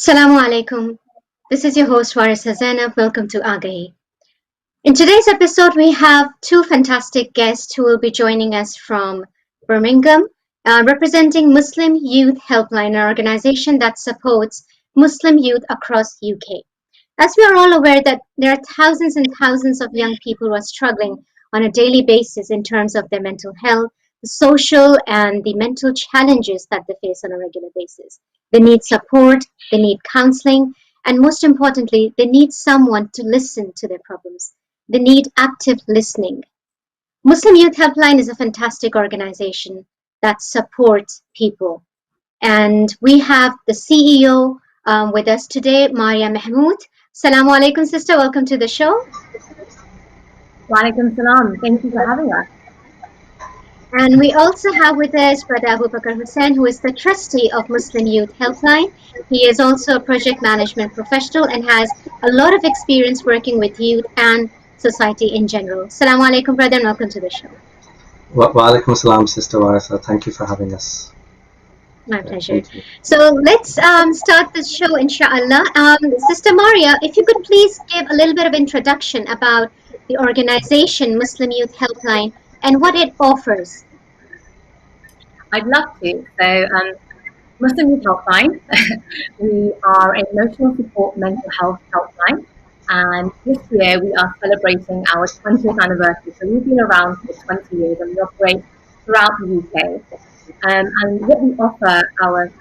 Assalamu alaikum. This is your host Waritha Zainab. Welcome to Aagahi. In today's episode, we have two fantastic guests who will be joining us from Birmingham, representing Muslim Youth Helpline, an organization that supports Muslim youth across UK. As we are all aware that there are thousands and thousands of young people who are struggling on a daily basis in terms of their mental health, the social and the mental challenges that they face on a regular basis. They need support, they need counseling, and most importantly, they need someone to listen to their problems. They need active listening. Muslim Youth Helpline is a fantastic organization that supports people. And we have the CEO with us today, Maria Mahmood. Assalamu alaikum, sister. Welcome to the show. Walaikum salam. Thank you for having us. And we also have with us Brother ABUBAKR HUSSAIN, who is the trustee of Muslim Youth Helpline. He is also a project management professional and has a lot of experience working with youth and society in general. Assalamu alaikum, brother, and welcome to the show. Wa alaikum salam, Sister Waritha. Thank you for having us. My pleasure. So let's start the show, inshallah. Sister Maria, if you could please give a little bit of introduction about the organization Muslim Youth Helpline and what it offers. I'd love to. So, Muslim Youth Helpline, we are an emotional support mental health helpline, and this year we are celebrating our 20th anniversary. So we've been around for 20 years and we operate throughout the UK. And what we offer,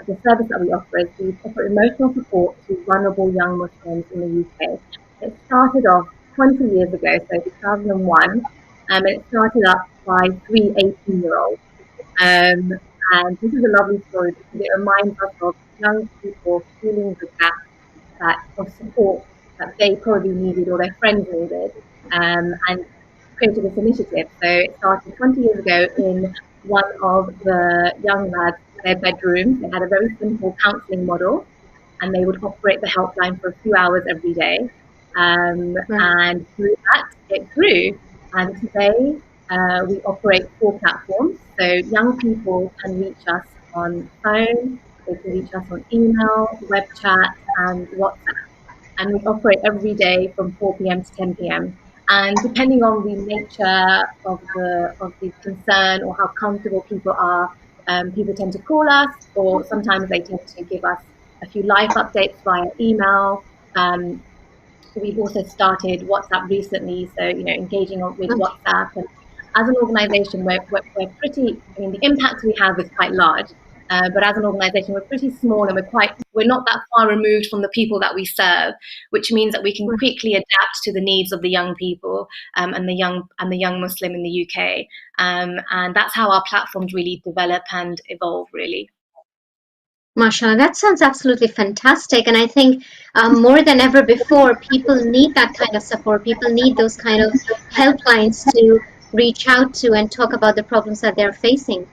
the service that we offer is we offer emotional support to vulnerable young Muslims in the UK. It started off 20 years ago, so 2001, and it started up by three 18-year-olds. And this is a lovely story because it reminds us of young people feeling the gap of support that they probably needed or their friends needed, and created this initiative. So it started 20 years ago in one of the young lads' their bedrooms. They had a very simple counselling model, and they would operate the helpline for a few hours every day. And through that, it grew. And today, we operate 4 platforms. So young people can reach us on phone, they can reach us on email, web chat, and WhatsApp. And we operate every day from 4 p.m. to 10 p.m. And depending on the nature of the concern or how comfortable people are, people tend to call us, or sometimes they tend to give us a few live updates via email. We've also started WhatsApp recently, so engaging with WhatsApp. And as an organisation, we're pretty. I mean, the impact we have is quite large, but as an organisation, we're pretty small and we're not that far removed from the people that we serve, which means that we can quickly adapt to the needs of the young people and the young Muslim in the UK, and that's how our platforms really develop and evolve, really. MashaAllah, that sounds absolutely fantastic. And I think more than ever before, people need that kind of support. People need those kind of helplines to reach out to and talk about the problems that they're facing.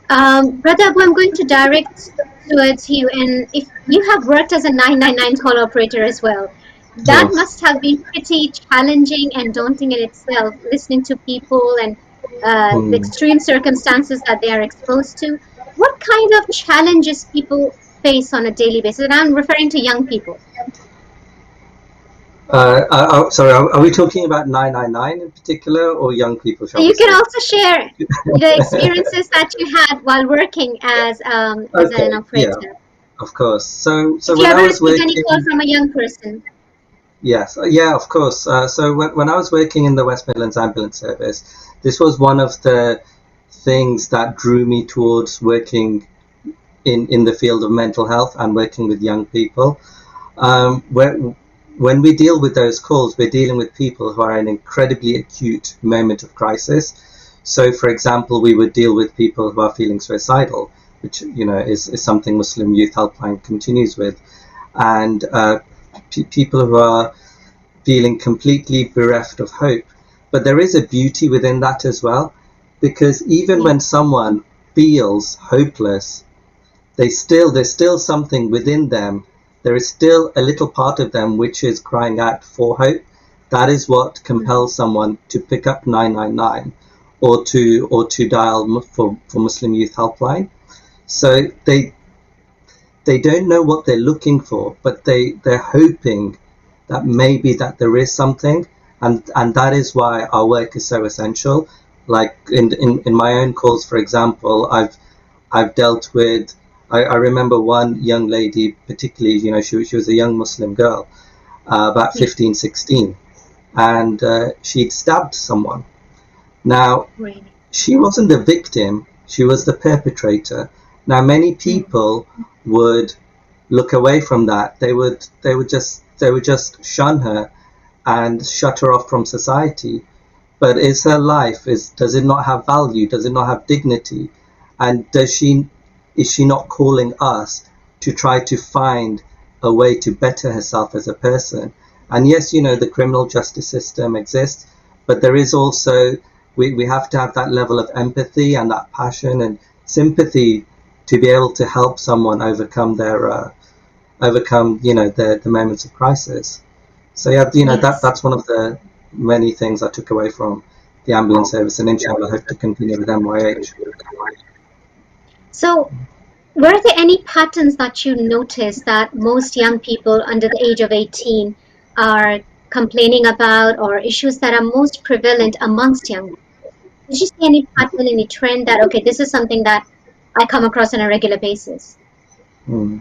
Brother Abu, I'm going to direct towards you. And if you have worked as a 999 call operator as well, that must have been pretty challenging and daunting in itself, listening to people and the extreme circumstances that they are exposed to. What kind of challenges people face on a daily basis? And I'm referring to young people. Sorry, are we talking about 999 in particular, or young people? You can also share the experiences that you had while working as an operator. Yeah, of course. So if when you ever I was working, any call from a young person. Yes, yeah, of course. So when I was working in the West Midlands Ambulance Service, this was one of the things that drew me towards working in the field of mental health and working with young people. When we deal with those calls, we're dealing with people who are in an incredibly acute moment of crisis. So, for example, we would deal with people who are feeling suicidal, which is something Muslim Youth Helpline continues with, and people who are feeling completely bereft of hope. But there is a beauty within that as well, because even when someone feels hopeless, there's still something within them. There is still a little part of them which is crying out for hope. That is what compels someone to pick up 999 or to dial for Muslim Youth Helpline. So they don't know what they're looking for, but they're hoping that maybe that there is something, and that is why our work is so essential. Like in my own calls, for example, I've dealt with. I remember one young lady particularly. She was a young Muslim girl, about 15, 16, and she'd stabbed someone. Now, Really? she wasn't the victim; she was the perpetrator. Now, many people would look away from that. They would just shun her and shut her off from society. But is her life, does it not have value? Does it not have dignity? And is she not calling us to try to find a way to better herself as a person? And yes, the criminal justice system exists, but there is also, we have to have that level of empathy and that passion and sympathy to be able to help someone overcome the moments of crisis. So yeah, Yes. that's one of the many things I took away from the ambulance service, and inshallah I hope to continue with MYH. So, were there any patterns that you noticed that most young people under the age of 18 are complaining about, or issues that are most prevalent amongst young people? Did you see any pattern, any trend that, okay, this is something that I come across on a regular basis? Hmm.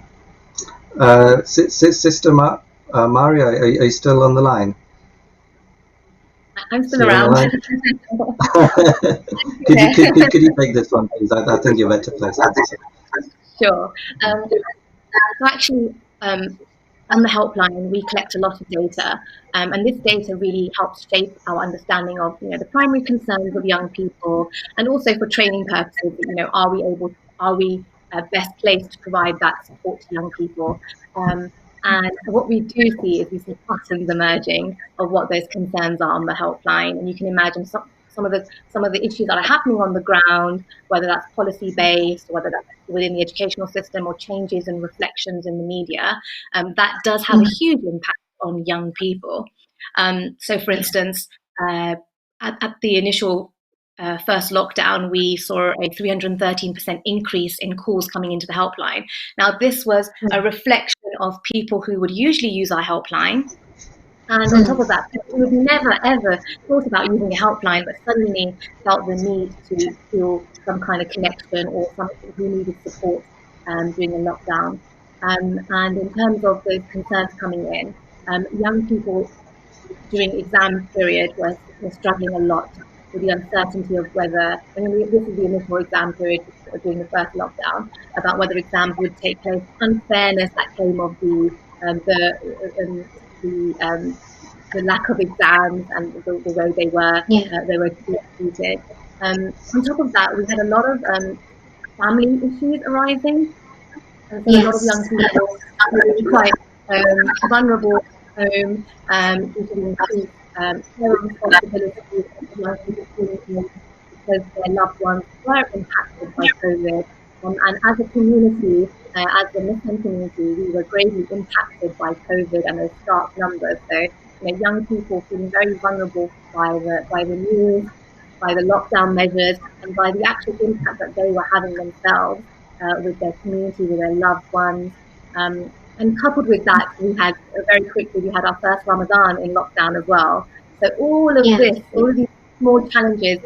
Sister Maria, are you still on the line? I'm So still you're on the around. line. Could you take this one, please? I think you're better placed. Sure. So actually, on the helpline, we collect a lot of data, and this data really helps shape our understanding of, the primary concerns of young people, and also for training purposes. Are we best placed to provide that support to young people? And what we do see is we see patterns emerging of what those concerns are on the helpline, and you can imagine some of the issues that are happening on the ground, whether that's policy based, whether that's within the educational system, or changes and reflections in the media. That does have a huge impact on young people. So, for instance, at the initial first lockdown, we saw a 313% increase in calls coming into the helpline. Now, this was a reflection of people who would usually use our helpline. And on top of that, people who had never ever thought about using a helpline, but suddenly felt the need to feel some kind of connection, or something who needed support during the lockdown. And in terms of those concerns coming in, young people during exam period were struggling a lot with the uncertainty of whether, this is the initial exam period during the first lockdown, about whether exams would take place, unfairness that came of the lack of exams and the way Yeah. they were treated. On top of that, we had a lot of family issues arising, and so a lot of young Yes. people were really quite vulnerable at home, due to the increased care responsibilities of young people feeling ill because their loved ones were impacted by COVID. And as a community, as the Muslim community, we were greatly impacted by COVID and those stark numbers. So, young people feeling very vulnerable by the news, by the lockdown measures, and by the actual impact that they were having themselves with their community, with their loved ones. And coupled with that, we had our first Ramadan in lockdown as well. So Yeah. all of these small challenges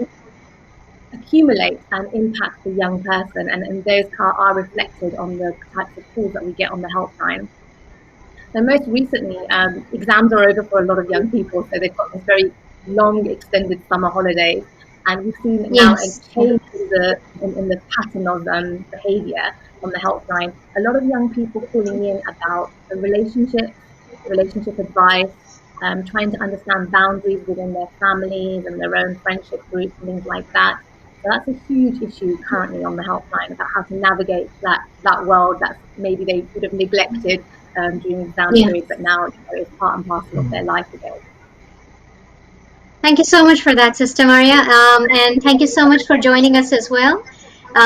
accumulate and impact the young person, and those are reflected on the types of calls that we get on the helpline. So most recently, exams are over for a lot of young people, so they've got this very long, extended summer holidays, and we've seen now a Yes. change in the pattern of behaviour on the helpline. A lot of young people calling in about relationship advice, trying to understand boundaries within their families and their own friendship groups and things like that. So that's a huge issue currently on the helpline, about how to navigate that world that maybe they would have neglected during exam Yeah. period, but now is part and parcel of their life again. Thank you so much for that, Sister Maria. And thank you so much for joining us as well,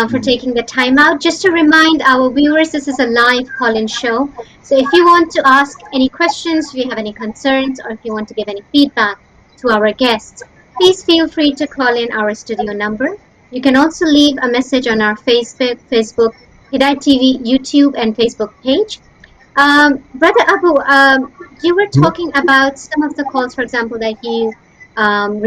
for taking the time out. Just to remind our viewers, this is a live call-in show. So if you want to ask any questions, if you have any concerns, or if you want to give any feedback to our guests, please feel free to call in our studio number. You can also leave a message on our Facebook Hidayat TV YouTube and Facebook page. Brother Abu, you were Mhm. talking about some of the calls, for example, that you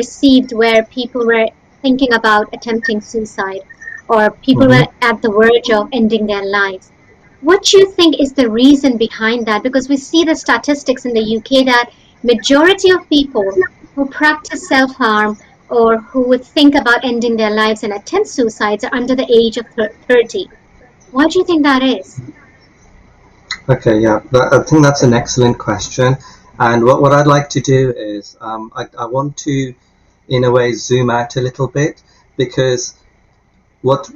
received where people were thinking about attempting suicide or people were Mhm. at the verge of ending their lives. What do you think is the reason behind that? Because we see the statistics in the UK that majority of people who practice self-harm or who would think about ending their lives and attempt suicides are under the age of 30. Why do you think that is? Okay, yeah, I think that's an excellent question. And what I'd like to do is I want to, in a way, zoom out a little bit because what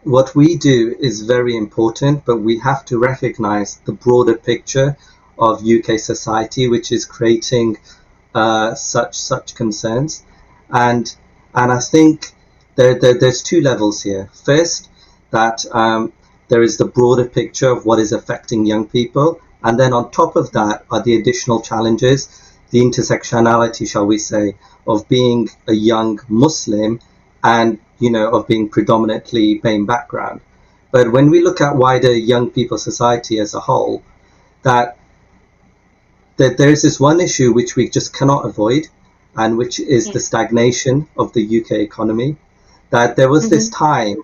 what we do is very important, but we have to recognize the broader picture of UK society, which is creating such concerns, and I think there's two levels here. First, that there is the broader picture of what is affecting young people, and then on top of that are the additional challenges, the intersectionality, shall we say, of being a young Muslim and of being predominantly BAME background. But when we look at wider young people society as a whole, that there is this one issue which we just cannot avoid, and which is Yeah. the stagnation of the UK economy. That there was this Mm-hmm. time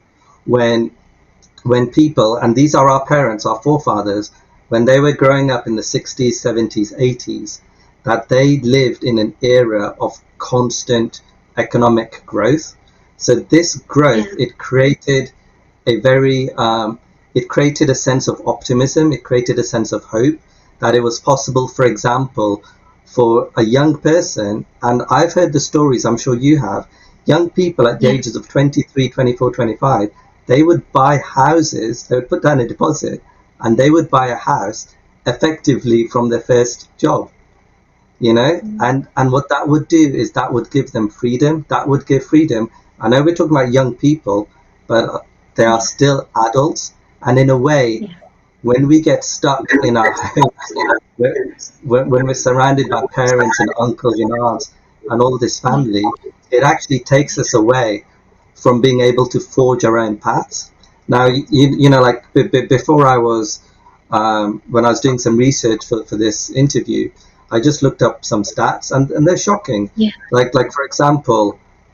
when people, and these are our parents, our forefathers, when they were growing up in the 60s, 70s, 80s, that they lived in an era of constant economic growth. So this growth, Yeah. a very it created a sense of optimism. It created a sense of hope that it was possible, for example, for a young person, and I've heard the stories, I'm sure you have, young people at the Yeah. ages of 23, 24, 25, they would buy houses, they would put down a deposit, and they would buy a house effectively from their first job, Mm. and what that would do is that would give them freedom. That would give freedom. I know we're talking about young people, but they are Yeah. still adults, and in a way, Yeah. when we get stuck in our homes, when we're surrounded by parents and uncles and aunts and all this Yeah. family, it actually takes us away from being able to forge our own paths. Now, like before I was, when I was doing some research for this interview, I just looked up some stats, and they're shocking. Yeah. Like for example,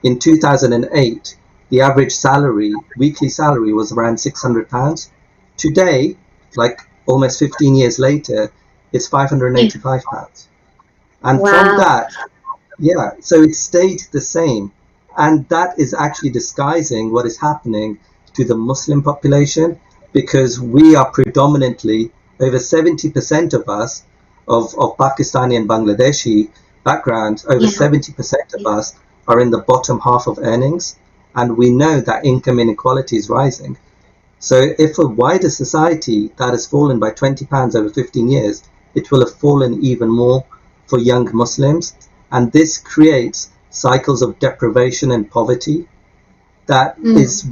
in 2008, the average salary, weekly salary, was around £600. Today, like almost 15 years later, it's Yeah. £585. And from Wow. that, yeah, so it stayed the same. And that is actually disguising what is happening to the Muslim population, because we are predominantly, over 70% of us, of Pakistani and Bangladeshi backgrounds, over Yeah. 70% of Yeah. us are in the bottom half of earnings. And we know that income inequality is rising. So if a wider society that has fallen by £20 over 15 years, it will have fallen even more for young Muslims. And this creates cycles of deprivation and poverty that Mm. is,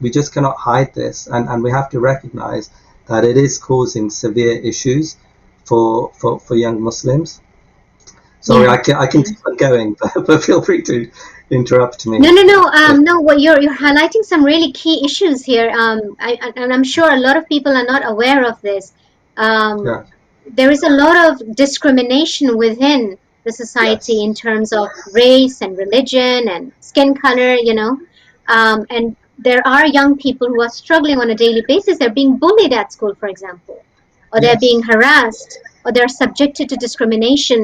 we just cannot hide this. And we have to recognize that it is causing severe issues for young Muslims. Sorry, Yeah. I can Yeah. keep on going, but feel free to interrupt No, me. no, no. If, No. What you're highlighting some really key issues here. And I'm sure a lot of people are not aware of this. Um, yeah, there is a lot of discrimination within the society yes, in terms of race and religion and skin color. And there are young people who are struggling on a daily basis. They're being bullied at school, for example, or they're being yes. harassed, or they're subjected to discrimination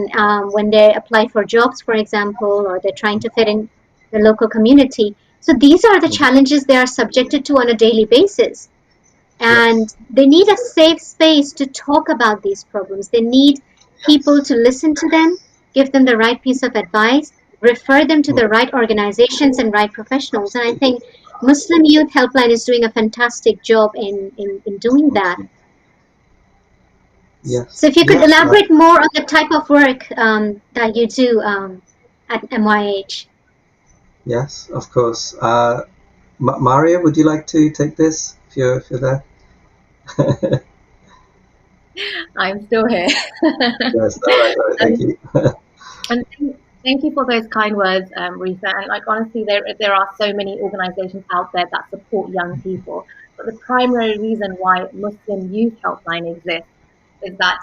when they apply for jobs, for example, or they're trying to fit in the local community. So these are the Mhm. challenges they are subjected to on a daily basis. And Yes. they need a safe space to talk about these problems. They need people Yes. to listen to them, give them the right piece of advice, refer them to Mm. the right organizations and right professionals. And I think Muslim Youth Helpline is doing a fantastic job in doing that. Okay. So Yes. if you could Yeah. elaborate more on the type of work that you do at MYH. Yes. Of course. Maria, would you like to take this if you're there? I'm still here. Yes. All right. All right. Thank Um, you. and thank you for those kind words, Risa. And like honestly, there are so many organisations out there that support young people. But the primary reason why Muslim Youth Helpline exists is that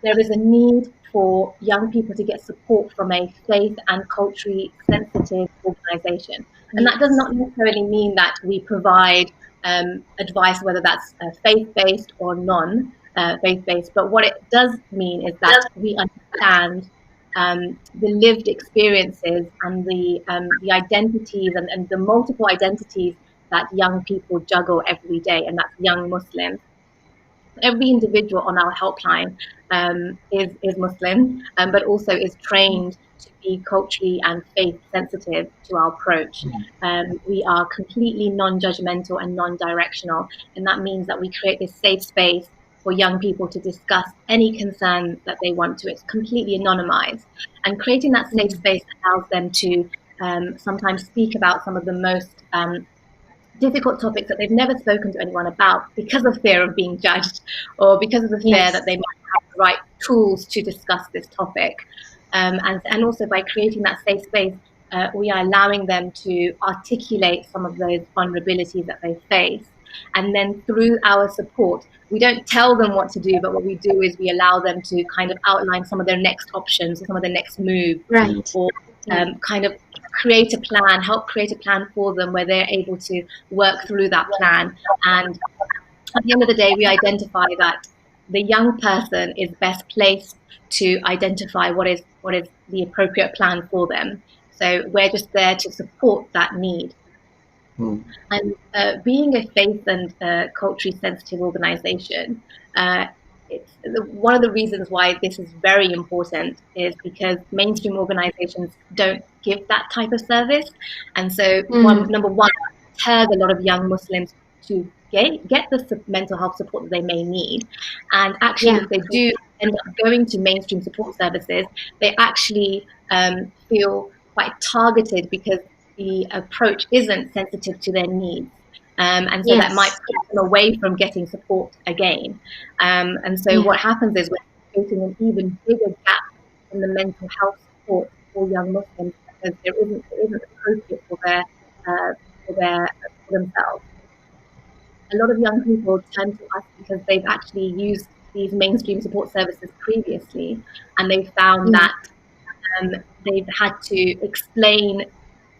there is a need for young people to get support from a faith and culturally sensitive organisation. And that does not necessarily mean that we provide advice, whether that's faith-based or non-faith-based. But what it does mean is that we understand the lived experiences and the identities and the multiple identities that young people juggle every day, and that's young Muslims. Every individual on our helpline is Muslim, but also is trained to be culturally and faith sensitive to our approach. We are completely non-judgmental and non-directional, and that means that we create this safe space for young people to discuss any concern that they want to. It's completely anonymized, and creating that safe space allows them to sometimes speak about some of the most difficult topics that they've never spoken to anyone about because of fear of being judged, or because of the fear that they might have the right tools to discuss this topic. And also by creating that safe space, we are allowing them to articulate some of those vulnerabilities that they face. And then through our support, we don't tell them what to do, but what we do is we allow them to kind of outline some of their next options, or some of their next moves, or kind of create a plan, help create a plan for them where they're able to work through that plan. And at the end of the day, we identify that the young person is best placed to identify what is the appropriate plan for them. So we're just there to support that need. And being a faith and culturally sensitive organisation, it's one of the reasons why this is very important is because mainstream organisations don't give that type of service, and so number one, it deters a lot of young Muslims to get the mental health support that they may need. And actually, if they do end up going to mainstream support services, they actually feel quite targeted because the approach isn't sensitive to their needs. And so that might push them away from getting support again. And so what happens is we're creating an even bigger gap in the mental health support for young Muslims because there isn't appropriate for themselves. A lot of young people turn to us because they've actually used these mainstream support services previously, and they've found that they've had to explain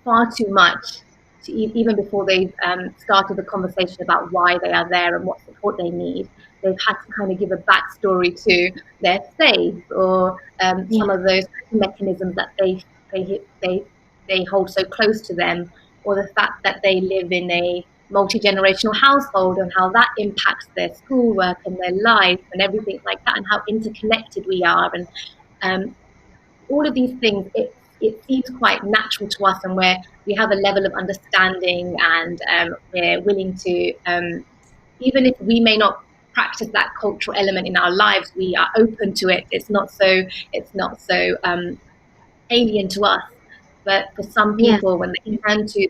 far too much to even before they've started the conversation about why they are there and what support they need. They've had to kind of give a backstory to their faith, or some of those mechanisms that they hold so close to them, or the fact that they live in a multi-generational household and how that impacts their schoolwork and their life and everything like that, and how interconnected we are. And all of these things, it seems quite natural to us, and where we have a level of understanding, and we're willing to, even if we may not practice that cultural element in our lives, we are open to it. It's not so alien to us. But for some people, when they turn to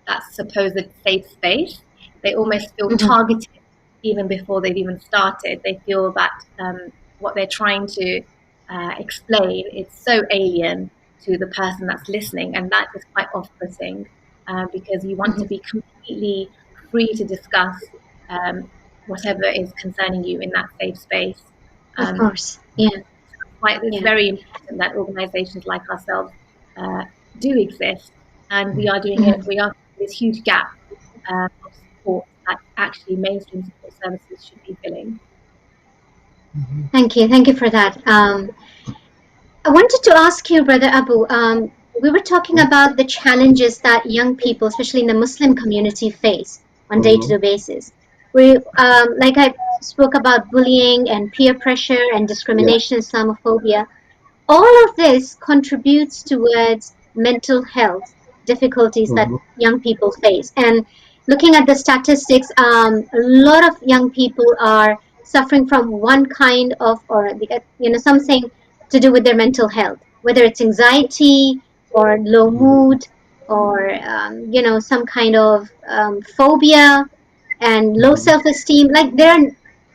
that supposed safe space, they almost feel targeted even before they've even started. They feel that what they're trying to explain is so alien to the person that's listening, and that is quite off-putting because you want to be completely free to discuss whatever is concerning you in that safe space. Of course, It's very important that organisations like ourselves do exist, and we are doing it. We are this huge gap of support that actually mainstream support services should be filling. Thank you for that. I wanted to ask you, Brother Abu, we were talking about the challenges that young people, especially in the Muslim community, face on day-to-day basis. Like I spoke about bullying and peer pressure and discrimination, Islamophobia. All of this contributes towards mental health difficulties that young people face. And looking at the statistics, a lot of young people are suffering from one kind of, or something to do with their mental health, whether it's anxiety or low mood, or some kind of phobia and low self-esteem. Like, there are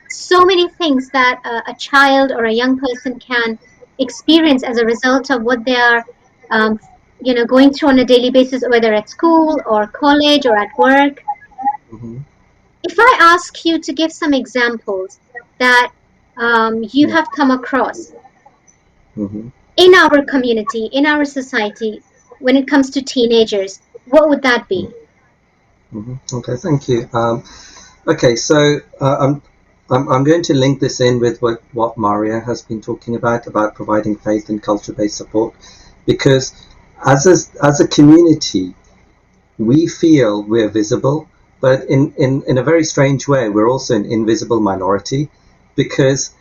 so many things that a child or a young person can experience as a result of what they are going through on a daily basis, whether at school or college or at work. if I ask you to give some examples that you have come across Mm-hmm. in our community, in our society, when it comes to teenagers, what would that be? Mm-hmm. Okay, thank you. Okay, so I'm going to link this in with what Maria has been talking about providing faith and culture-based support, because as a community, we feel we're visible, but in a very strange way, we're also an invisible minority, because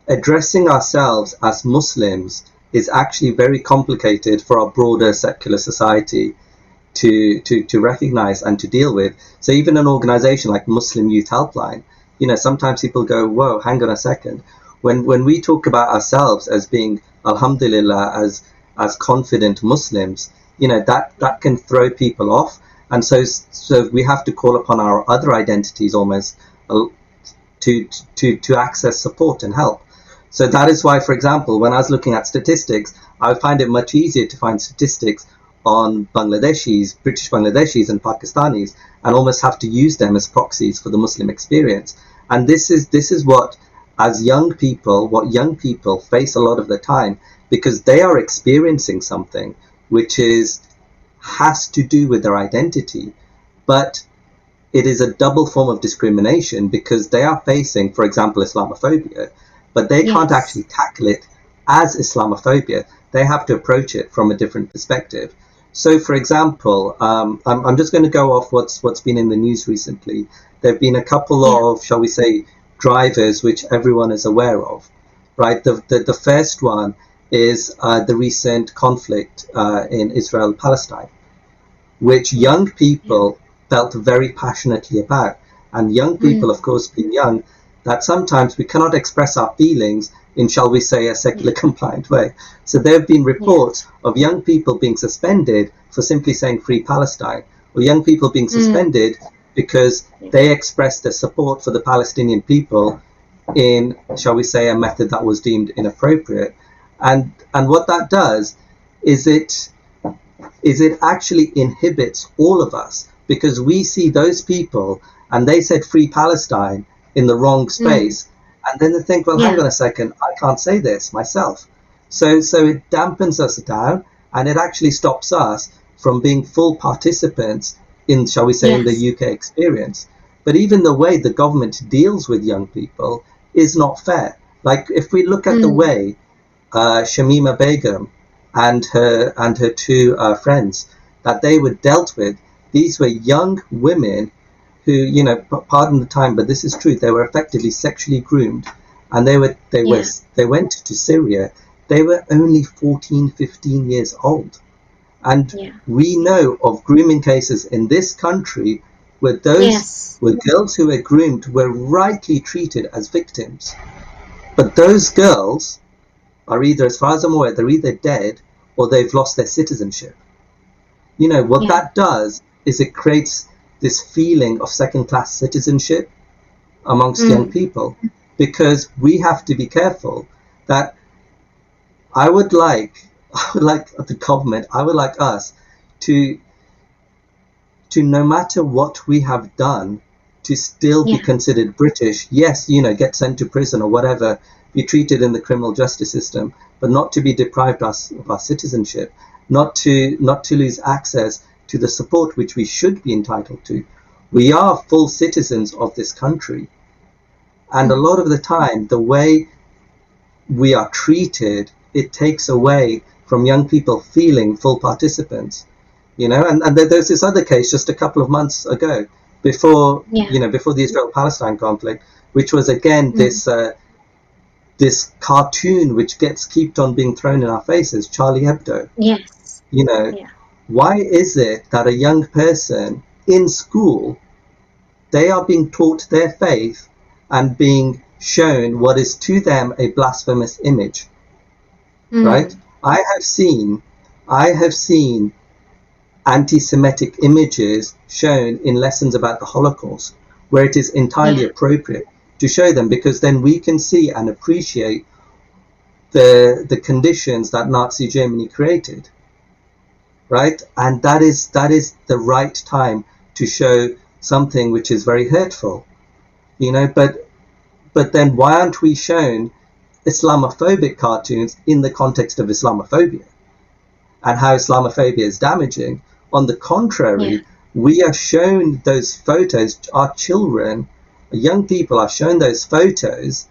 addressing ourselves as Muslims is actually very complicated for our broader secular society to recognize and to deal with. So even an organization like Muslim Youth Helpline, sometimes people go, whoa, hang on a second. When we talk about ourselves as being, alhamdulillah, as confident Muslims, that can throw people off. And so we have to call upon our other identities almost to access support and help. So that is why, for example, when I was looking at statistics, I would find it much easier to find statistics on Bangladeshis, British Bangladeshis and Pakistanis, and almost have to use them as proxies for the Muslim experience. And this is what young people face a lot of the time, because they are experiencing something which has to do with their identity, but it is a double form of discrimination, because they are facing, for example, Islamophobia, but they can't actually tackle it as Islamophobia. They have to approach it from a different perspective. So, for example, I'm just going to go off what's been in the news recently. There have been a couple of, shall we say, drivers which everyone is aware of, right? The first one is the recent conflict in Israel-Palestine, which young people felt very passionately about. And young people, of course, being young, that sometimes we cannot express our feelings in, shall we say, a secular compliant way. So there have been reports of young people being suspended for simply saying Free Palestine, or young people being suspended because they expressed their support for the Palestinian people in, shall we say, a method that was deemed inappropriate. And what that does is it actually inhibits all of us, because we see those people and they said Free Palestine in the wrong space, and then they think, well, hang on a second, I can't say this myself. So it dampens us down, and it actually stops us from being full participants in, shall we say, in the UK experience. But even the way the government deals with young people is not fair. Like, if we look at the way Shamima Begum and her two friends, that they were dealt with, these were young women who, pardon the time, but this is true, they were effectively sexually groomed, and they went to Syria. They were only 14, 15 years old. And we know of grooming cases in this country where where girls who were groomed were rightly treated as victims. But those girls are either, as far as I'm aware, they're either dead or they've lost their citizenship. What that does is it creates this feeling of second-class citizenship amongst young people, because we have to be careful that I would like the government, I would like us to no matter what we have done, to still be considered British. Yes, get sent to prison or whatever, be treated in the criminal justice system, but not to be deprived of our citizenship, not to lose access to the support which we should be entitled to. We are full citizens of this country. And a lot of the time, the way we are treated, it takes away from young people feeling full participants. And there's this other case just a couple of months ago, before the Israel-Palestine conflict, which was again this cartoon which keeps on being thrown in our faces, Charlie Hebdo. Why is it that a young person in school, they are being taught their faith and being shown what is to them a blasphemous image, right? I have seen anti-Semitic images shown in lessons about the Holocaust, where it is entirely appropriate to show them, because then we can see and appreciate the conditions that Nazi Germany created, right? And that is the right time to show something which is very hurtful. you know. But then why aren't we shown Islamophobic cartoons in the context of Islamophobia and how Islamophobia is damaging? On the contrary, we are shown those photos. Our children, young people, are shown those photos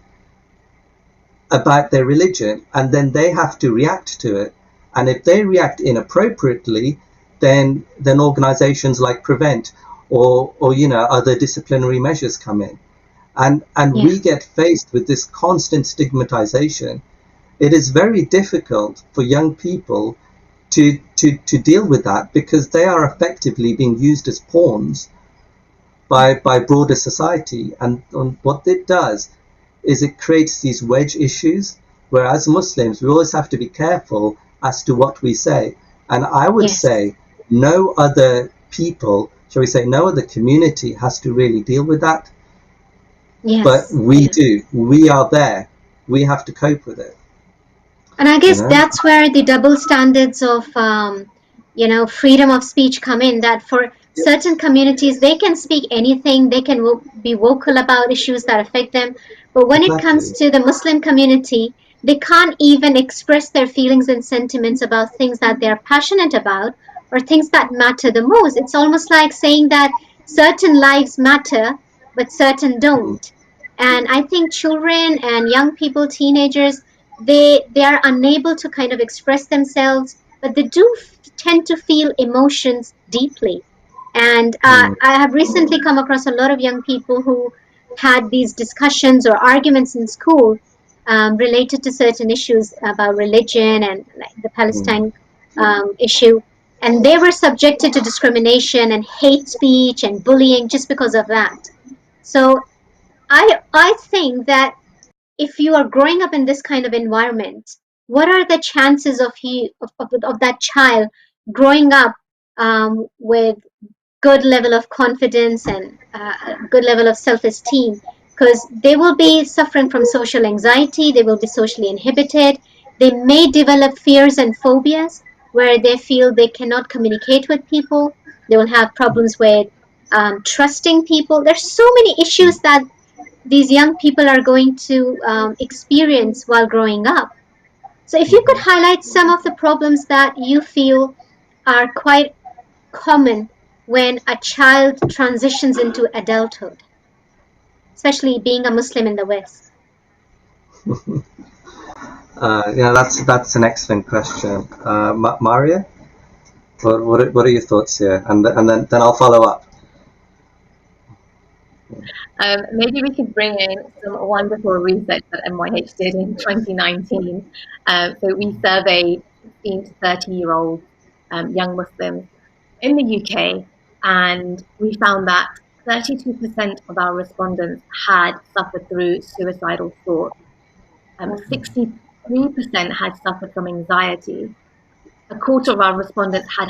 about their religion, and then they have to react to it. And if they react inappropriately, then organizations like Prevent or other disciplinary measures come in, and we get faced with this constant stigmatization. It is very difficult for young people to deal with that, because they are effectively being used as pawns by broader society. And what it does is it creates these wedge issues, where as Muslims we always have to be careful as to what we say. And I would say no other people, shall we say, no other community has to really deal with that. But we do. We are there. We have to cope with it. And I guess that's where the double standards of freedom of speech come in, that for certain communities they can speak anything, they can be vocal about issues that affect them, but when it comes to the Muslim community, they can't even express their feelings and sentiments about things that they're passionate about or things that matter the most. It's almost like saying that certain lives matter but certain don't. And I think children and young people, teenagers, they are unable to kind of express themselves, but they do tend to feel emotions deeply. And I have recently come across a lot of young people who had these discussions or arguments in school related to certain issues about religion and like the Palestine issue. And they were subjected to discrimination and hate speech and bullying just because of that. So I think that if you are growing up in this kind of environment, what are the chances of that child growing up with good level of confidence and a good level of self-esteem? Because they will be suffering from social anxiety, they will be socially inhibited, they may develop fears and phobias where they feel they cannot communicate with people, they will have problems with trusting people. There's so many issues that these young people are going to experience while growing up. So, if you could highlight some of the problems that you feel are quite common when a child transitions into adulthood, especially being a Muslim in the West. That's an excellent question. Maria, what are your thoughts here? And then I'll follow up. Maybe we could bring in some wonderful research that MYH did in 2019. So we surveyed 16 to 30-year-old young Muslims in the UK, and we found that 32% of our respondents had suffered through suicidal thoughts. 63% had suffered from anxiety. A quarter of our respondents had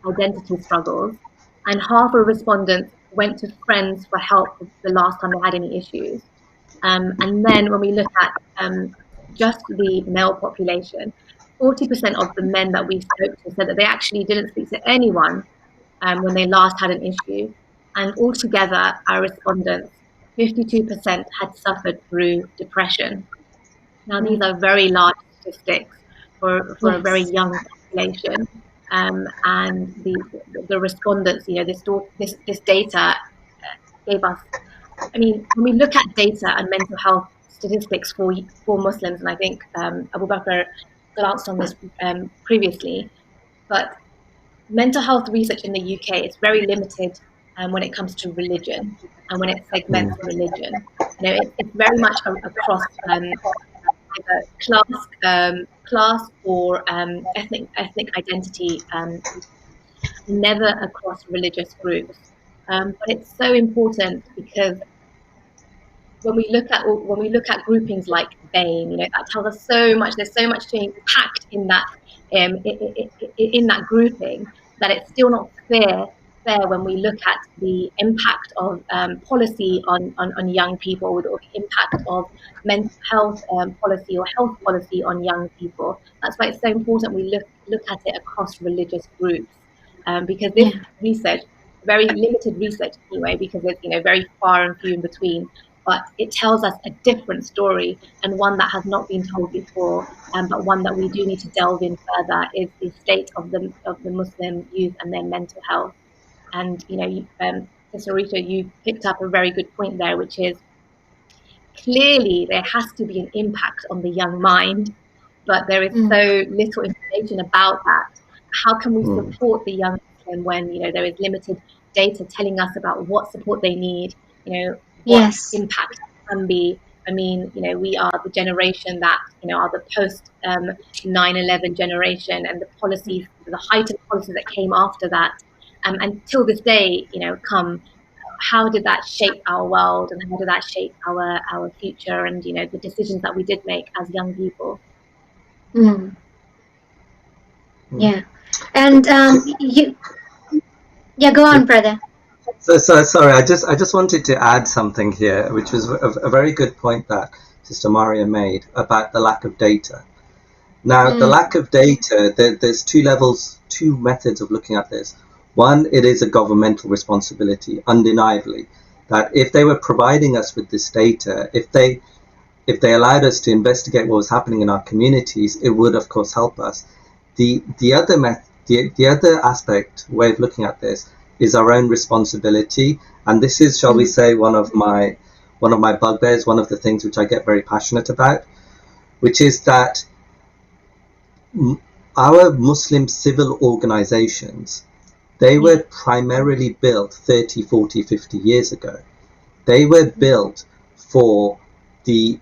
identity struggles, and half of respondents went to friends for help the last time they had any issues. And then when we look at just the male population, 40% of the men that we spoke to said that they actually didn't speak to anyone when they last had an issue. And altogether, our respondents, 52% had suffered through depression. Now, these are very large statistics for a very young population. And the respondents, this data gave us. I mean, when we look at data and mental health statistics for Muslims, and I think ABUBAKR glanced on this previously, but mental health research in the UK is very limited when it comes to religion and when it segments religion. It's very much across class or ethnic identity, never across religious groups. But it's so important because when we look at groupings like BAME, that tells us so much. There's so much to packed in that in that grouping that it's still not fair when we look at the impact of policy on young people, or the impact of mental health policy or health policy on young people. That's why it's so important we look at it across religious groups, because this research very limited research anyway, because it's, you know, very far and few in between. But it tells us a different story, and one that has not been told before, but one that we do need to delve in further, is the state of the Muslim youth and their mental health. And, you know, Sister Rita, you picked up a very good point there, which is clearly there has to be an impact on the young mind, but there is so little information about that. How can we support the young Muslim when, you know, there is limited data telling us about what support they need, you know, what impact can be? I mean, you know, we are the generation that, you know, are the post 9/11 generation, and the policies, the heightened policies that came after that, and till this day, you know, how did that shape our world, and how did that shape our future, and, you know, the decisions that we did make as young people? Yeah, and go on, brother. So sorry, I just wanted to add something here, which was a very good point that Sister Maria made about the lack of data. Now, the lack of data, there's two methods of looking at this. One, it is a governmental responsibility, undeniably, that if they were providing us with this data, if they allowed us to investigate what was happening in our communities, it would, of course, help us. The other aspect, way of looking at this, is our own responsibility, and this is, shall we say, one of my bugbears, one of the things which I get very passionate about, which is that our Muslim civil organizations, they were primarily built 30, 40, 50 years ago. They were built for they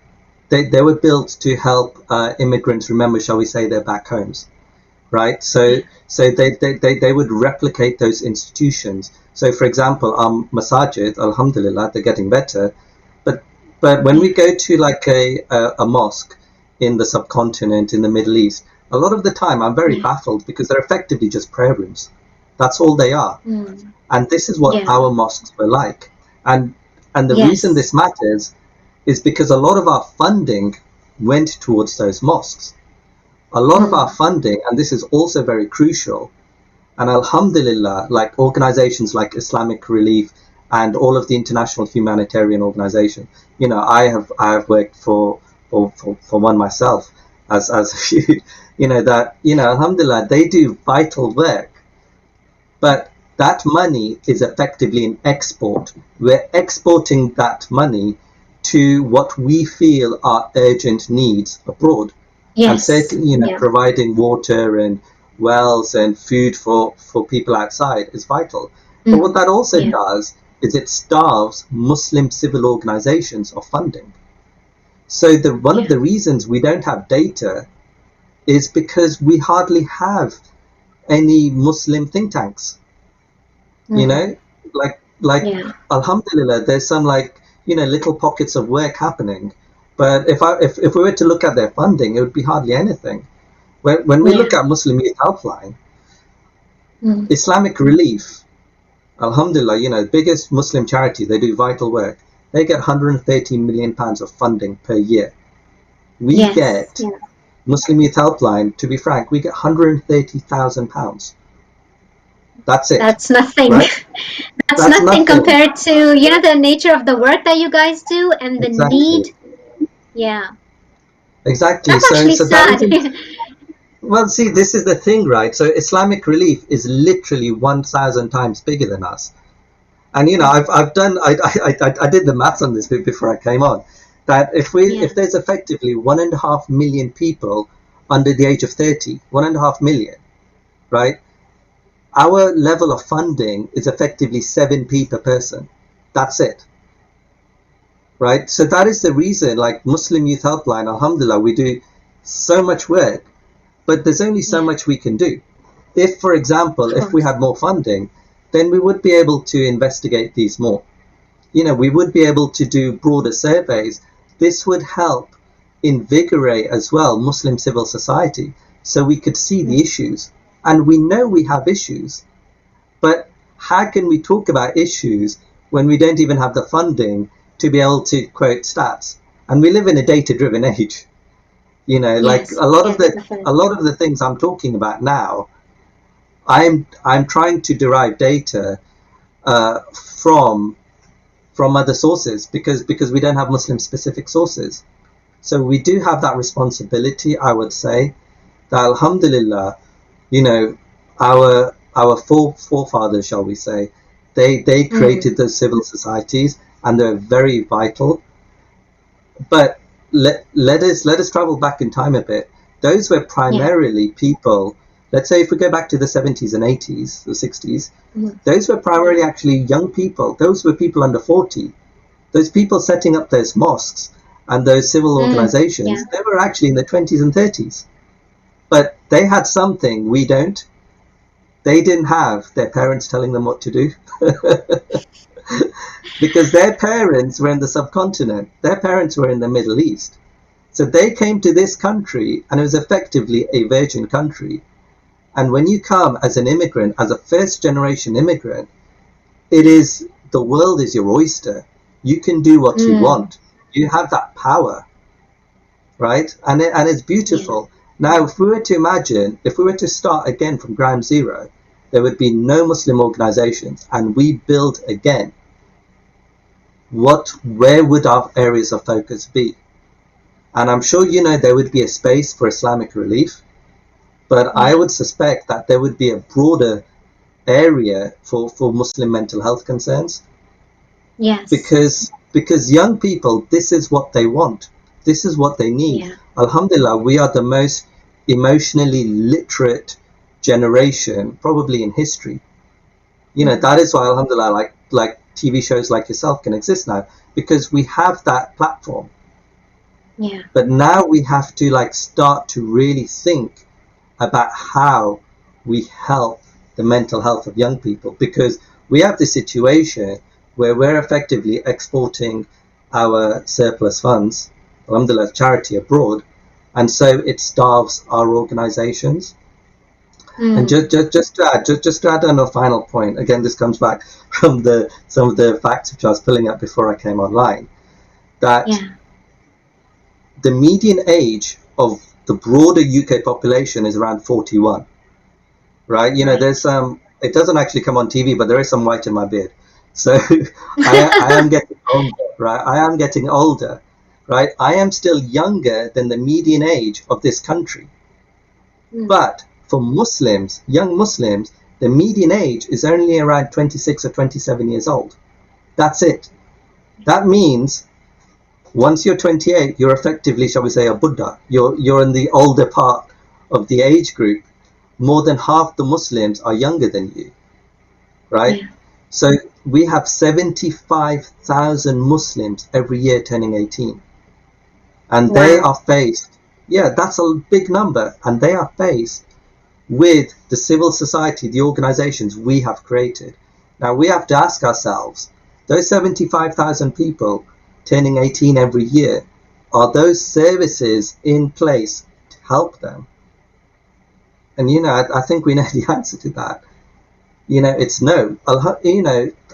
were built to help immigrants remember, shall we say, their back homes, right? So they would replicate those institutions. So, for example, masajid, alhamdulillah, they're getting better, but when we go to like a mosque in the subcontinent, in the Middle East, a lot of the time I'm very baffled, because they're effectively just prayer rooms. That's all they are. And this is what our mosques were like. And the reason this matters is because a lot of our funding went towards those mosques. A lot of our funding, and this is also very crucial, and alhamdulillah, like organizations like Islamic Relief and all of the international humanitarian organizations, you know, I have worked for one myself, as you know, that, you know, alhamdulillah, they do vital work. But that money is effectively an export. We're exporting that money to what we feel are urgent needs abroad. And certainly, you know, providing water and wells and food for people outside is vital. But what that also does is it starves Muslim civil organizations of funding. So one of the reasons we don't have data is because we hardly have any Muslim think tanks. You know, like alhamdulillah, there's some, like, you know, little pockets of work happening, but if we were to look at their funding, it would be hardly anything. When we look at Muslim Youth Helpline, Islamic Relief, alhamdulillah, you know, biggest Muslim charity, they do vital work. They get 130 million pounds of funding per year. We get Muslim Youth Helpline, to be frank, we get 130,000 pounds. That's it. That's nothing. Right? That's nothing compared to, you know, the nature of the work that you guys do and the need. Yeah. Exactly. That's actually sad. Well, see, this is the thing, right? So Islamic Relief is literally 1,000 times bigger than us. And, you know, I did the maths on this bit before I came on, that if there's effectively 1.5 million people under the age of 30, 1.5 million, right? Our level of funding is effectively 7p per person. That's it. Right? So that is the reason, like Muslim Youth Helpline, alhamdulillah, we do so much work, but there's only so much we can do. If, for example, if we had more funding, then we would be able to investigate these more. You know, we would be able to do broader surveys. This would help invigorate as well Muslim civil society, so we could see the issues. And we know we have issues, but how can we talk about issues when we don't even have the funding to be able to quote stats? And we live in a data-driven age. You know, like a lot of the things I'm talking about now, I'm trying to derive data from other sources, because we don't have Muslim specific sources. So we do have that responsibility, I would say, that alhamdulillah, our forefathers, shall we say, they created those civil societies, and they're very vital. But let us travel back in time a bit. Those were primarily people. Let's say if we go back to the 70s and 80s, the 60s, those were primarily actually young people. Those were people under 40. Those people setting up those mosques and those civil organizations, they were actually in their 20s and 30s. But they had something we don't. They didn't have their parents telling them what to do. Because their parents were in the subcontinent. Their parents were in the Middle East. So they came to this country, and it was effectively a virgin country. And when you come as an immigrant, as a first generation immigrant, the world is your oyster. You can do what you want. You have that power, right? And it's beautiful. Now, if we were to imagine, if we were to start again from ground zero, there would be no Muslim organizations, and we build again. Where would our areas of focus be? And I'm sure there would be a space for Islamic relief, but I would suspect that there would be a broader area for Muslim mental health concerns. Yes. Because young people, this is what they want. This is what they need. Yeah. Alhamdulillah, we are the most emotionally literate generation probably in history. That is why, alhamdulillah, like TV shows like yourself can exist now, because we have that platform. Yeah. But now we have to start to really think about how we help the mental health of young people, because we have this situation where we're effectively exporting our surplus funds, alhamdulillah, charity abroad, and so it starves our organizations. And just to add on a final point, again, this comes back from some of the facts which I was pulling up before I came online, that the median age of the broader UK population is around 41, right? There's it doesn't actually come on TV, but there is some white in my beard. So I am getting older, right? I am getting older, right? I am still younger than the median age of this country. But for Muslims, young Muslims, the median age is only around 26 or 27 years old. That's it. That means once you're 28, you're effectively, shall we say, a Buddha. You're in the older part of the age group. More than half the Muslims are younger than you, right? Yeah. So we have 75,000 Muslims every year turning 18. And they are faced, that's a big number, and they are faced with the civil society, the organizations we have created. Now we have to ask ourselves, those 75,000 people turning 18 every year, are those services in place to help them? And I think we know the answer to that. It's no.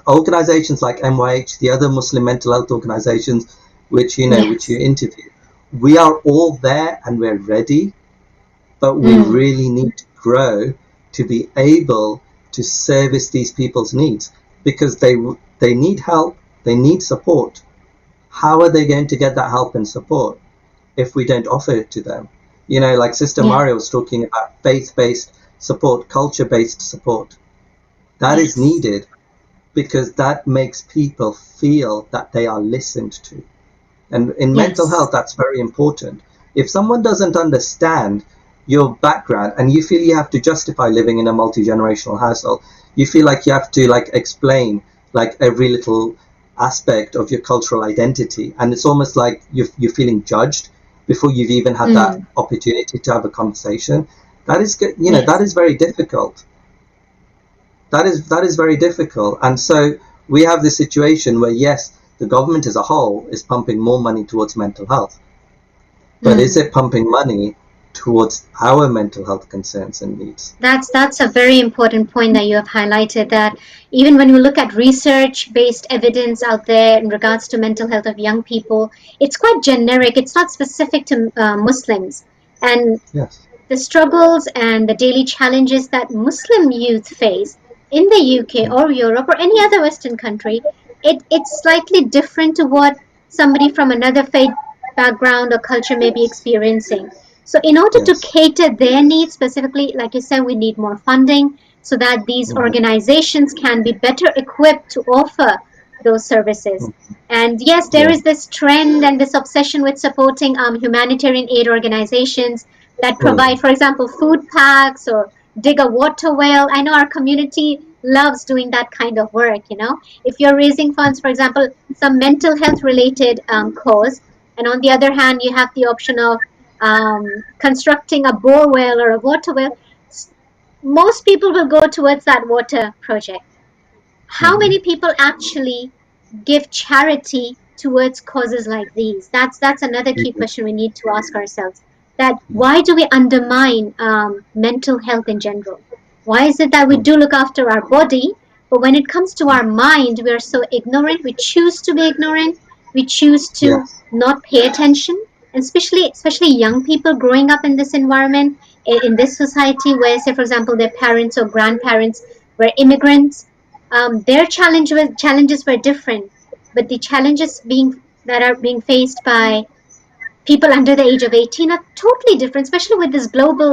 Organizations like MYH, the other Muslim mental health organizations which which you interview, we are all there and we're ready, but we really need to grow to be able to service these people's needs, because they need help, they need support. How are they going to get that help and support if we don't offer it to them? Like Sister Maria was talking about faith-based support, culture-based support. That is needed, because that makes people feel that they are listened to. And in mental health, that's very important. If someone doesn't understand your background and you feel you have to justify living in a multi-generational household, you feel like you have to explain every little aspect of your cultural identity, and it's almost like you're feeling judged before you've even had that opportunity to have a conversation. That is good. That is very difficult. That is very difficult. And so we have this situation where, yes, the government as a whole is pumping more money towards mental health, but is it pumping money towards our mental health concerns and needs? That's a very important point that you have highlighted, that even when we look at research-based evidence out there in regards to mental health of young people, it's quite generic. It's not specific to Muslims. And the struggles and the daily challenges that Muslim youth face in the UK or Europe or any other Western country, it's slightly different to what somebody from another faith background or culture may be experiencing. So, in order to Yes. cater their needs specifically, like you said, we need more funding so that these Mm-hmm. organizations can be better equipped to offer those services. And yes, there Yeah. is this trend and this obsession with supporting humanitarian aid organizations that Mm. provide, for example, food packs or dig a water well. I know our community loves doing that kind of work. If you're raising funds, for example, some mental health related cause, and on the other hand, you have the option of constructing a bore well or a water well, most people will go towards that water project. How Mm-hmm. many people actually give charity towards causes like these? That's another key question we need to ask ourselves. That why do we undermine mental health in general? Why is it that we Mm. do look after our body, but when it comes to our mind, we are so ignorant? We choose to be ignorant. We choose to Yes. not pay attention, and especially young people growing up in this environment, in this society, where, say, for example, their parents or grandparents were immigrants. Their challenges were different, but the challenges that are being faced by people under the age of 18 are totally different, especially with this global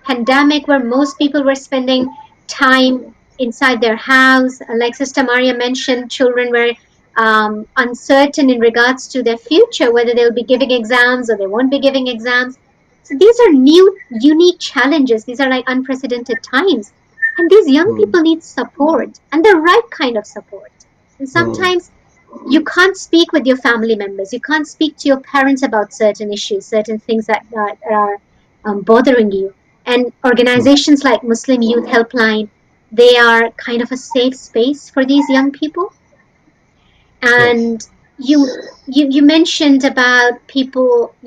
pandemic where most people were spending time inside their house. Like Sister Maria mentioned, children were uncertain in regards to their future, whether they'll be giving exams or they won't be giving exams. So these are new, unique challenges. These are like unprecedented times. And these young Mm. people need support and the right kind of support. And Mm. sometimes you can't speak with your family members. You can't speak to your parents about certain issues, certain things that are bothering you. And Mm. organizations like Muslim Youth Helpline, they are kind of a safe space for these young people. Yes. And you mentioned about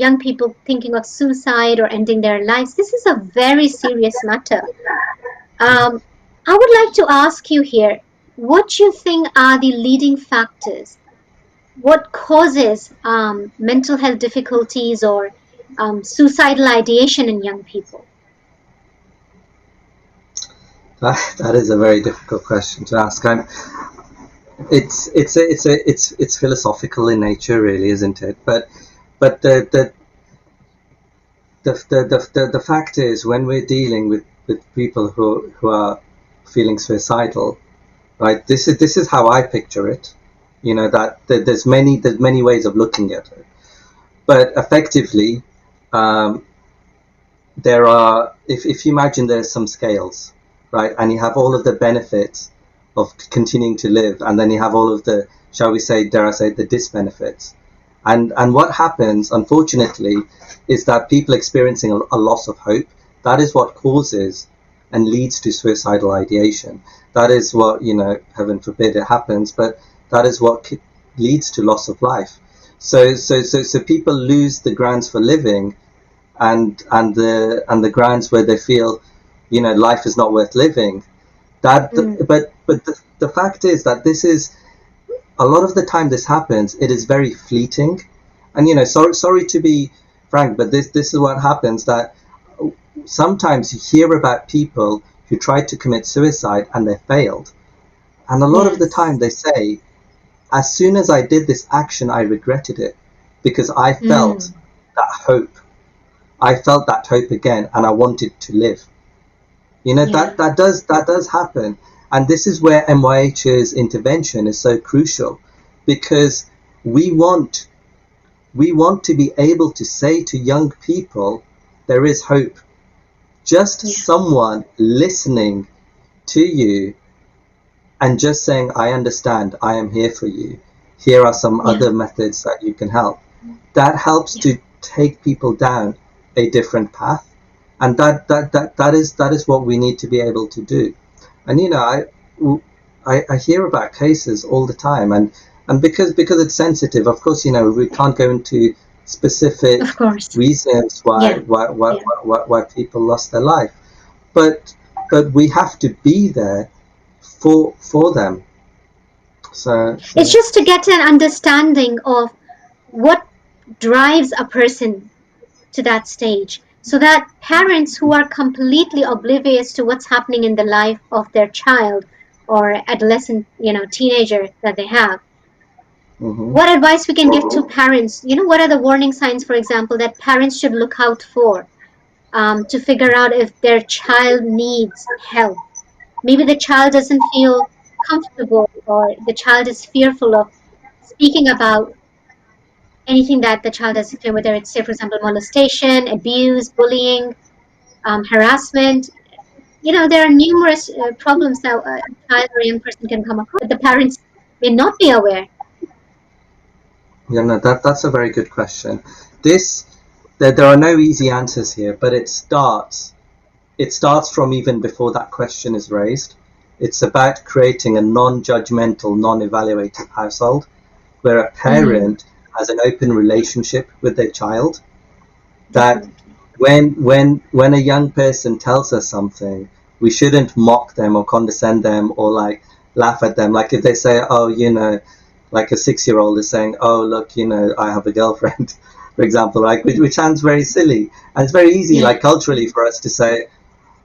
young people thinking of suicide or ending their lives. This is a very serious matter. Um, I would like to ask you here, what do you think are the leading factors? What causes mental health difficulties or suicidal ideation in young people? That is a very difficult question to ask. It's philosophical in nature, really, isn't it? But the fact is, when we're dealing with people who are feeling suicidal, right? This is how I picture it. That there's many ways of looking at it, but effectively, um, there are, if you imagine there's some scales, right, and you have all of the benefits of continuing to live, and then you have all of the, shall we say, dare I say, the disbenefits. And what happens, unfortunately, is that people experiencing a loss of hope, that is what causes and leads to suicidal ideation. That is what, heaven forbid it happens, but that is what leads to loss of life. So people lose the grounds for living, and the grounds where they feel, life is not worth living. That, Mm, but the fact is that this is, a lot of the time this happens, it is very fleeting. And sorry to be frank, but this is what happens, that sometimes you hear about people who tried to commit suicide and they failed, and a lot of the time yes. they say, as soon as I did this action, I regretted it, because Mm, that hope I felt that hope again, and I wanted to live. yeah. That does happen, and this is where MYH's intervention is so crucial, because we want we want to be able to say to young people, there is hope. Just Yeah. someone listening to you and just saying, I understand, I am here for you. Here are some Yeah. other methods that you can help. That helps Yeah. to take people down a different path, and that is what we need to be able to do. And I hear about cases all the time, and because it's sensitive, of course, we can't go into Of specific course. reasons Yeah. Yeah. why people lost their life, but we have to be there for them. It's So just to get an understanding of what drives a person to that stage, so that parents who are completely oblivious to what's happening in the life of their child or adolescent, teenager that they have. Mm-hmm. What advice we can give to parents? What are the warning signs, for example, that parents should look out for, to figure out if their child needs help? Maybe the child doesn't feel comfortable, or the child is fearful of speaking about anything that the child has experienced, whether it's, say, for example, molestation, abuse, bullying, harassment. There are numerous problems that a child or a young person can come across, but the parents may not be aware. Yeah, no, that's a very good question. This there are no easy answers here, but it starts from even before that question is raised. It's about creating a non-judgmental, non-evaluative household where a Mm, parent has an open relationship with their child. That definitely. when a young person tells us something, we shouldn't mock them or condescend them or like laugh at them. Like if they say, oh, like a 6-year-old is saying, oh, look, I have a girlfriend, for example, like which sounds very silly. And it's very easy, Yeah, like culturally, for us to say,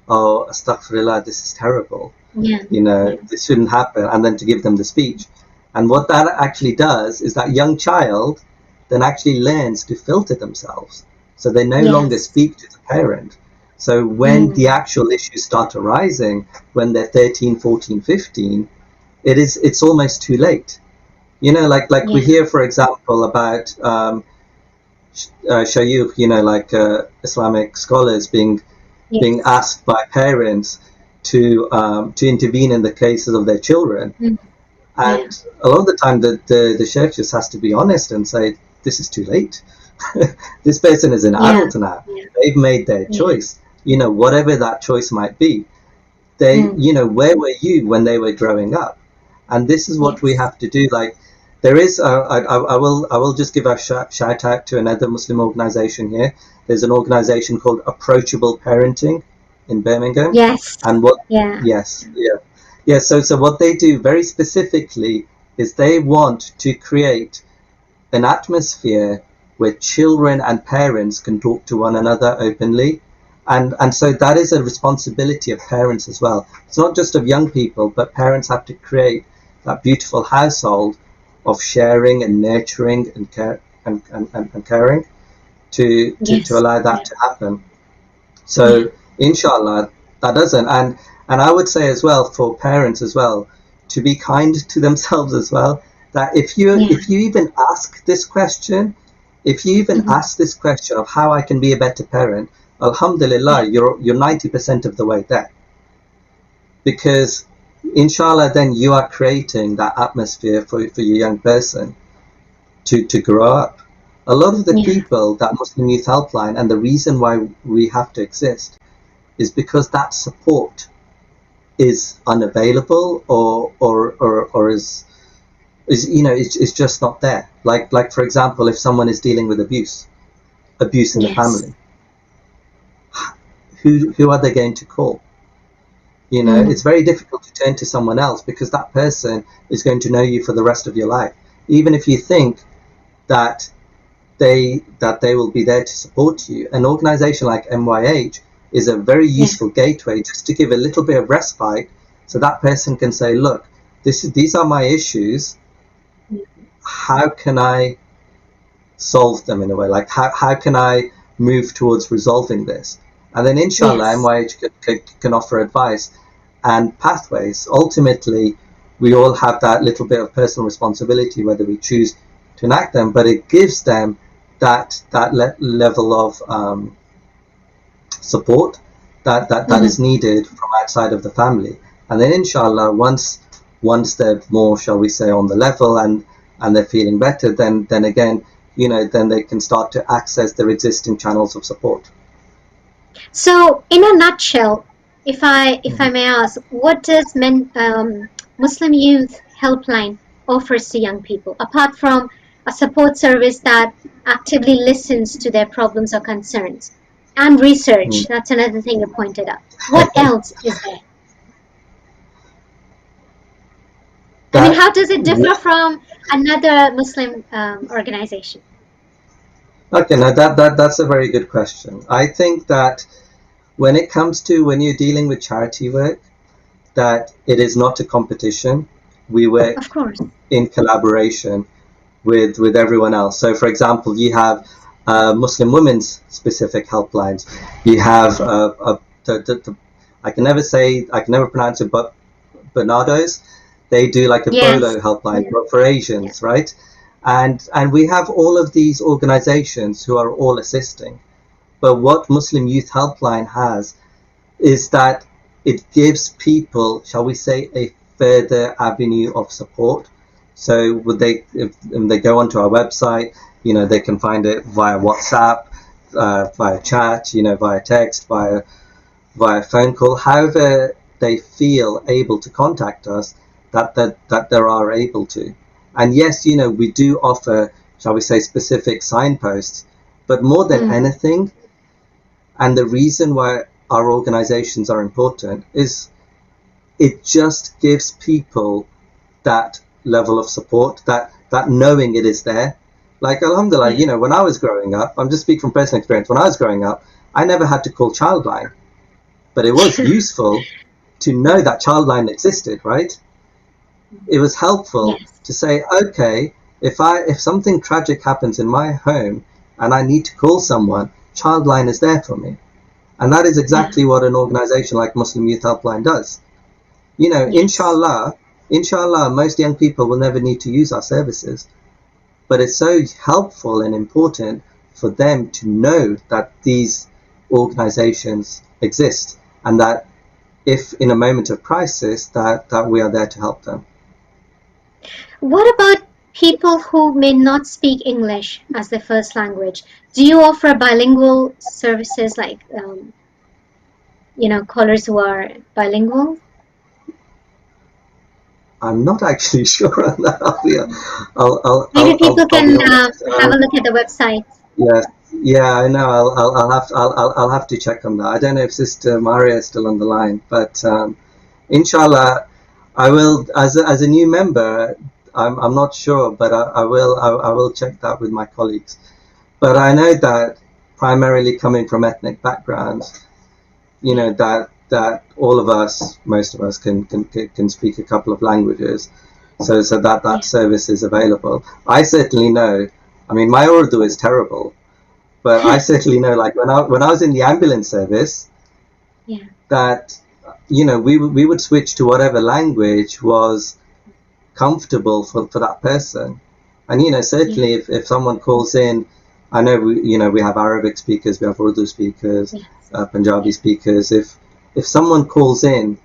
oh, astaghfirullah, this is terrible. yeah, yeah, This shouldn't happen, and then to give them the speech. And what that actually does is that young child then actually learns to filter themselves. So they no longer yes. speak to the parent. So when the Mm, actual issues start arising, when they're 13, 14, 15, it's almost too late. Like we yeah, hear, for example, about Shayukh, Islamic scholars being yes. asked by parents to intervene in the cases of their children. Mm, yeah, And a lot of the time, the sheikh just has to be honest and say, "This is too late. This person is an yeah, adult now. yeah, They've made their yeah. choice. Whatever that choice might be. They, Mm, where were you when they were growing up?" And this is what we yes. have to do. Like, there is, I will just give a shout out to another Muslim organization here. There's an organization called Approachable Parenting in Birmingham, Yes. and what? Yeah. Yes, yeah, yeah. So what they do very specifically is they want to create an atmosphere where children and parents can talk to one another openly. And so that is a responsibility of parents as well. It's not just of young people, but parents have to create that beautiful household of sharing and nurturing and care and caring to Yes. allow that Yeah. to happen. Yeah. So inshallah that doesn't. And I would say as well for parents as well to be kind to themselves as well. That Yeah. if you even ask this question, if you even Hmm. ask this question of how I can be a better parent, Yeah. alhamdulillah, you're 90% of the way there. Because inshallah then you are creating that atmosphere for your young person to grow up. A lot of the Yeah. people that Muslim Youth Helpline, and the reason why we have to exist is because that support is unavailable or is just not there. Like for example, if someone is dealing with abuse in the Yes. family, who are they going to call? It's Mm. very difficult to turn to someone else because that person is going to know you for the rest of your life. Even if you think that they will be there to support you, an organization like MYH is a very Yeah. useful gateway just to give a little bit of respite so that person can say, look, these are my issues. How can I solve them in a way? Like how can I move towards resolving this? And then inshallah Yes. MYH can offer advice and pathways. Ultimately, we all have that little bit of personal responsibility whether we choose to enact them, but it gives them that level of support that Hmm. is needed from outside of the family. And then inshallah, once they're more, shall we say, on the level and they're feeling better, then again, then they can start to access their existing channels of support. So, in a nutshell, if I may ask, what does Muslim Youth Helpline offers to young people apart from a support service that actively listens to their problems or concerns and research? Mm. That's another thing you pointed out. What else is there? I mean, that how does it differ from another Muslim organization? Okay, now that's a very good question. I think that when it comes to when you're dealing with charity work, that it is not a competition. We work Of course. in collaboration with everyone else. So, for example, you have Muslim women's specific helplines. You have I can never pronounce it, but Bernardo's. They do like a Yes. Bolo helpline Yeah. for Asians, Yeah. right? And we have all of these organizations who are all assisting. But what Muslim Youth Helpline has is that it gives people, shall we say, a further avenue of support. So would they, if they go onto our website, you know, they can find it via WhatsApp, via chat, you know, via text, via phone call, however they feel able to contact us, that they are able to. And yes, you know, we do offer, shall we say, specific signposts, but more than anything, and the reason why our organizations are important is it just gives people that level of support, that knowing it is there. Like, alhamdulillah, you know, when I was growing up, I'm just speaking from personal experience, when I was growing up, I never had to call Childline, but it was useful to know that Childline existed, right? It was helpful to say, okay, if something tragic happens in my home and I need to call someone, Childline is there for me. And that is exactly what an organization like Muslim Youth Helpline does. You know, inshallah, most young people will never need to use our services. But it's so helpful and important for them to know that these organizations exist, and that if in a moment of crisis, that we are there to help them. What about people who may not speak English as their first language? Do you offer bilingual services, like, you know, callers who are bilingual? I'm not actually sure on that. Maybe people can have a look at the website. Yes, yeah, I know. I'll have to check on that. I don't know if Sister Maria is still on the line, but inshallah, I will. As a new member, I'm not sure, but I will check that with my colleagues. But I know that primarily coming from ethnic backgrounds, you know, that all of us, most of us, can speak a couple of languages, so that service is available. I certainly know. I mean, my Urdu is terrible, but I certainly know. Like when I was in the ambulance service, that, you know, we would switch to whatever language was comfortable for that person. And, you know, certainly if someone calls in, I know we have Arabic speakers, we have Urdu speakers, Punjabi speakers. If someone calls in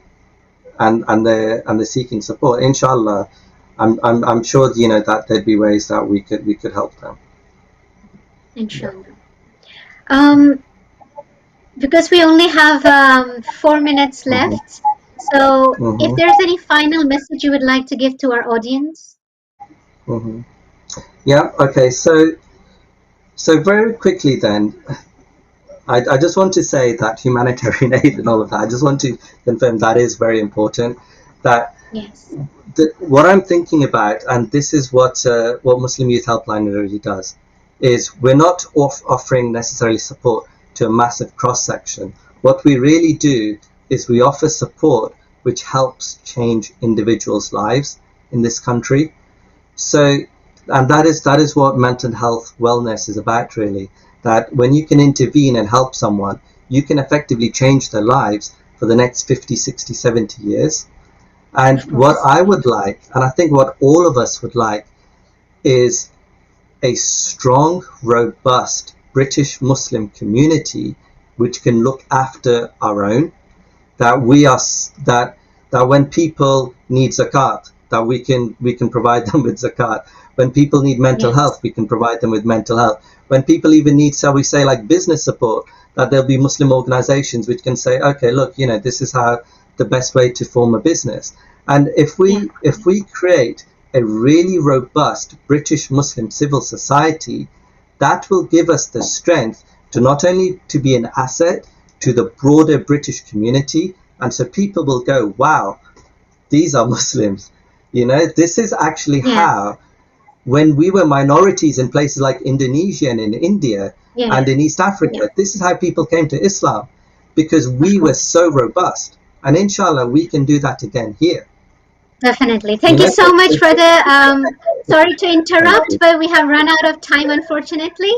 and they're seeking support, inshallah, I'm sure, you know, that there'd be ways that we could help them. Inshallah. Because we only have 4 minutes left, so if there's any final message you would like to give to our audience. Yeah. Okay. So very quickly then, I just want to say that humanitarian aid and all of that, I just want to confirm that is very important. That what I'm thinking about, and this is what Muslim Youth Helpline really does, is we're not offering necessarily support to a massive cross-section. What we really do is we offer support which helps change individuals' lives in this country. So, and that is what mental health wellness is about, really. That when you can intervene and help someone, you can effectively change their lives for the next 50, 60, 70 years. And what I would like, and I think what all of us would like, is a strong, robust British Muslim community which can look after our own. That we are that when people need zakat, that we can provide them with zakat. When people need mental health, we can provide them with mental health. When people even need, shall we say, like business support, that there'll be Muslim organizations which can say, okay, look, you know, this is how the best way to form a business. And if we create a really robust British Muslim civil society, that will give us the strength to not only to be an asset to the broader British community, and so people will go, wow, these are Muslims. You know, this is actually how, when we were minorities in places like Indonesia and in India and in East Africa, this is how people came to Islam, because we were so robust And inshallah, we can do that again here. Definitely. Thank you so much for the, sorry to interrupt, but we have run out of time, unfortunately.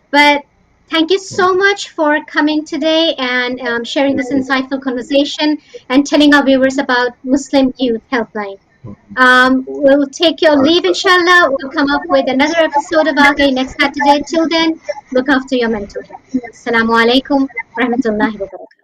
But thank you so much for coming today and sharing this insightful conversation and telling our viewers about Muslim Youth Helpline. We'll take your leave, inshallah. We'll come up with another episode of Aagahi next Saturday. Till then, look after your mental health. Assalamu alaikum wa rahmatullahi wa barakatuh.